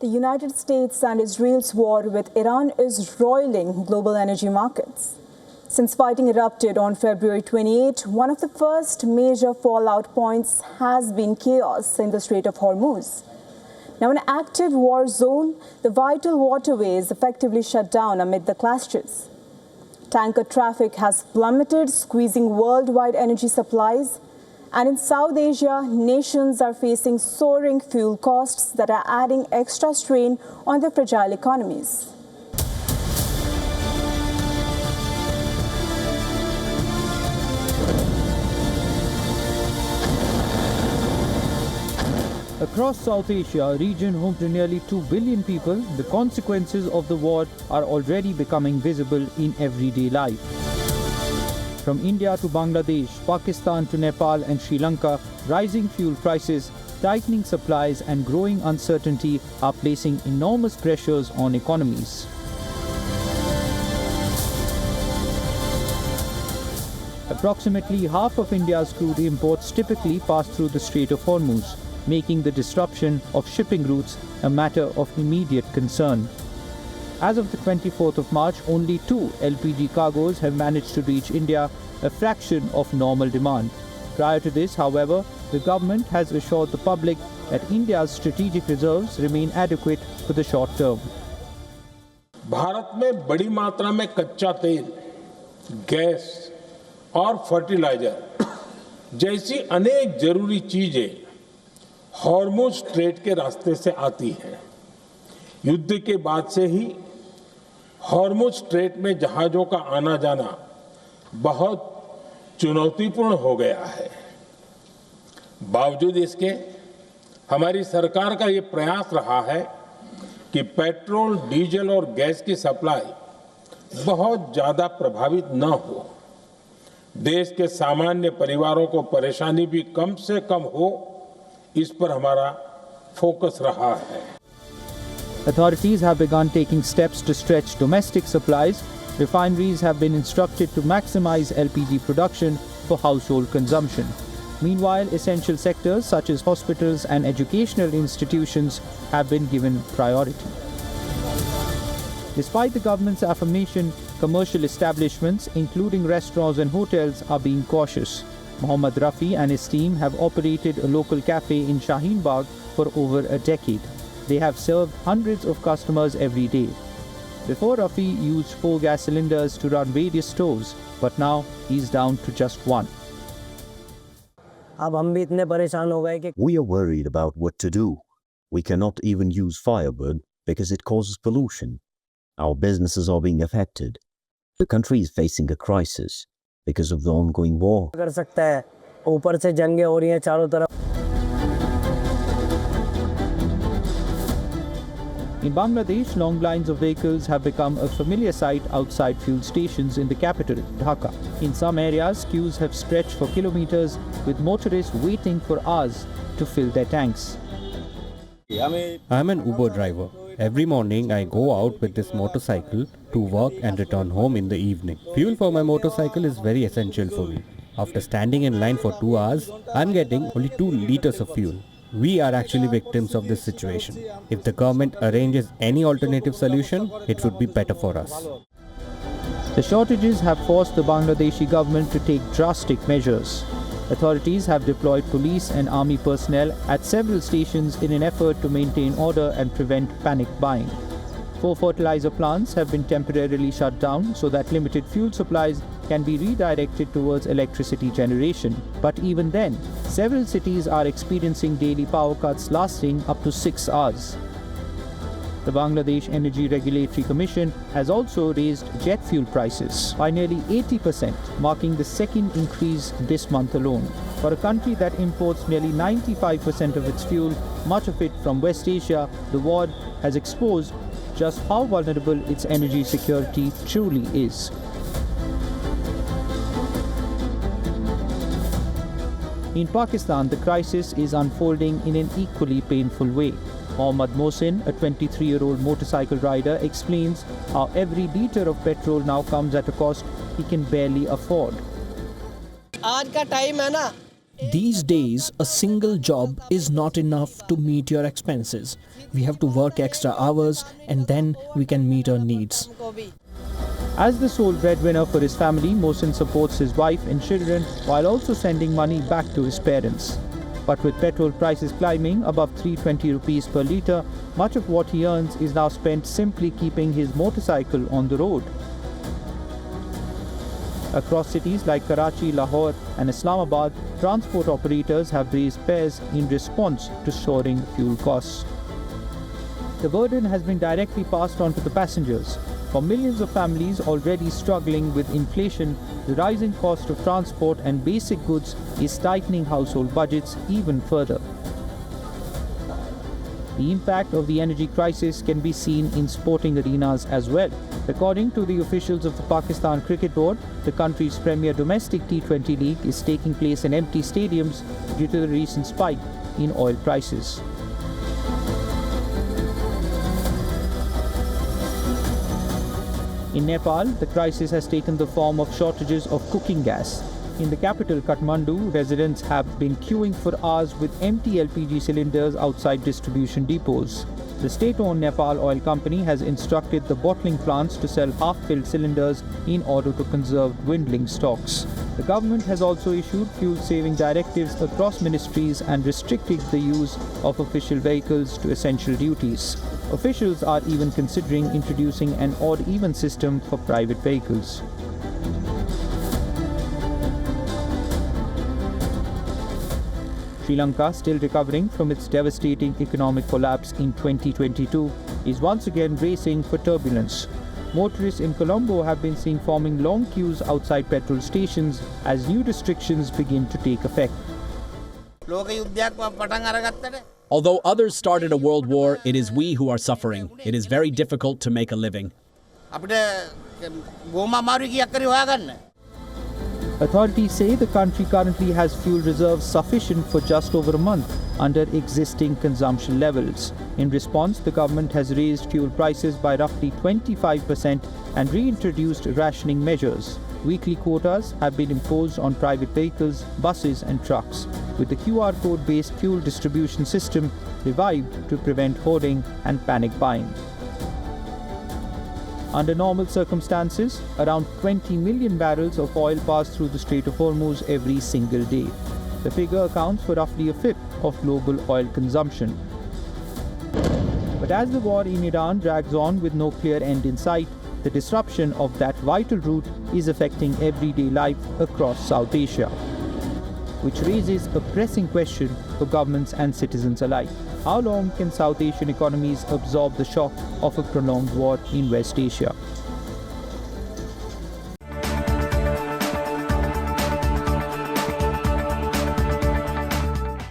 The United States and Israel's war with Iran is roiling global energy markets. Since fighting erupted on February 28, one of the first major fallout points has been chaos in the Strait of Hormuz. Now, an active war zone, the vital waterway is effectively shut down amid the clashes. Tanker traffic has plummeted, squeezing worldwide energy supplies. And in South Asia, nations are facing soaring fuel costs that are adding extra strain on their fragile economies. Across South Asia, a region home to nearly 2 billion people, the consequences of the war are already becoming visible in everyday life. From India to Bangladesh, Pakistan to Nepal and Sri Lanka, rising fuel prices, tightening supplies and growing uncertainty are placing enormous pressures on economies. Approximately half of India's crude imports typically pass through the Strait of Hormuz, making the disruption of shipping routes a matter of immediate concern. As of the 24th of March, only 2 LPG cargoes have managed to reach India, a fraction of normal demand. Prior to this, however, the government has assured the public that India's strategic reserves remain adequate for the short term. Bharat में बड़ी मात्रा में कच्चा तेल, gas और fertiliser जैसी अनेक जरूरी चीजें हॉर्मुज स्ट्रेट के रास्ते से आती हैं। युद्ध के बाद से ही हॉर्मुज स्ट्रेट में जहाजों का आना जाना बहुत चुनौतीपूर्ण हो गया है। बावजूद इसके हमारी सरकार का ये प्रयास रहा है कि पेट्रोल, डीजल और गैस की सप्लाई बहुत ज्यादा प्रभावित न हो। देश के सामान्य परिवारों को परेशानी भी कम से कम हो, इस पर हमारा फोकस रहा है। Authorities have begun taking steps to stretch domestic supplies. Refineries have been instructed to maximize LPG production for household consumption. Meanwhile, essential sectors such as hospitals and educational institutions have been given priority. Despite the government's affirmation, commercial establishments, including restaurants and hotels, are being cautious. Mohammad Rafi and his team have operated a local cafe in Shaheen Bagh for over a decade. They have served hundreds of customers every day. Before, Rafi used 4 gas cylinders to run various stores, but now he's down to just 1. We are worried about what to do. We cannot even use firewood because it causes pollution. Our businesses are being affected. The country is facing a crisis because of the ongoing war. In Bangladesh, long lines of vehicles have become a familiar sight outside fuel stations in the capital, Dhaka. In some areas, queues have stretched for kilometers, with motorists waiting for hours to fill their tanks. I'm an Uber driver. Every morning I go out with this motorcycle to work and return home in the evening. Fuel for my motorcycle is very essential for me. After standing in line for 2 hours, I'm getting only 2 liters of fuel. We are actually victims of this situation. If the government arranges any alternative solution, it would be better for us. The shortages have forced the Bangladeshi government to take drastic measures. Authorities have deployed police and army personnel at several stations in an effort to maintain order and prevent panic buying. 4 fertilizer plants have been temporarily shut down so that limited fuel supplies can be redirected towards electricity generation. But even then, several cities are experiencing daily power cuts lasting up to 6 hours. The Bangladesh Energy Regulatory Commission has also raised jet fuel prices by nearly 80%, marking the second increase this month alone. For a country that imports nearly 95% of its fuel, much of it from West Asia, the war has exposed just how vulnerable its energy security truly is. In Pakistan, the crisis is unfolding in an equally painful way. Mohammad Mohsin, a 23-year-old motorcycle rider, explains how every liter of petrol now comes at a cost he can barely afford. आज का time है ना, These days, a single job is not enough to meet your expenses. We have to work extra hours and then we can meet our needs. As the sole breadwinner for his family, Mohsin supports his wife and children while also sending money back to his parents. But with petrol prices climbing above 320 rupees per litre, much of what he earns is now spent simply keeping his motorcycle on the road. Across cities like Karachi, Lahore and Islamabad, transport operators have raised fares in response to soaring fuel costs. The burden has been directly passed on to the passengers. For millions of families already struggling with inflation, the rising cost of transport and basic goods is tightening household budgets even further. The impact of the energy crisis can be seen in sporting arenas as well. According to the officials of the Pakistan Cricket Board, the country's premier domestic T20 league is taking place in empty stadiums due to the recent spike in oil prices. In Nepal, the crisis has taken the form of shortages of cooking gas. In the capital Kathmandu, residents have been queuing for hours with empty LPG cylinders outside distribution depots. The state-owned Nepal Oil Company has instructed the bottling plants to sell half-filled cylinders in order to conserve dwindling stocks. The government has also issued fuel-saving directives across ministries and restricted the use of official vehicles to essential duties. Officials are even considering introducing an odd-even system for private vehicles. Sri Lanka, still recovering from its devastating economic collapse in 2022, is once again bracing for turbulence. Motorists in Colombo have been seen forming long queues outside petrol stations as new restrictions begin to take effect. Although others started a world war, it is we who are suffering. It is very difficult to make a living. Authorities say the country currently has fuel reserves sufficient for just over a month under existing consumption levels. In response, the government has raised fuel prices by roughly 25% and reintroduced rationing measures. Weekly quotas have been imposed on private vehicles, buses and trucks, with the QR code-based fuel distribution system revived to prevent hoarding and panic buying. Under normal circumstances, around 20 million barrels of oil pass through the Strait of Hormuz every single day. The figure accounts for roughly a fifth of global oil consumption. But as the war in Iran drags on with no clear end in sight, the disruption of that vital route is affecting everyday life across South Asia, which raises a pressing question for governments and citizens alike. How long can South Asian economies absorb the shock of a prolonged war in West Asia?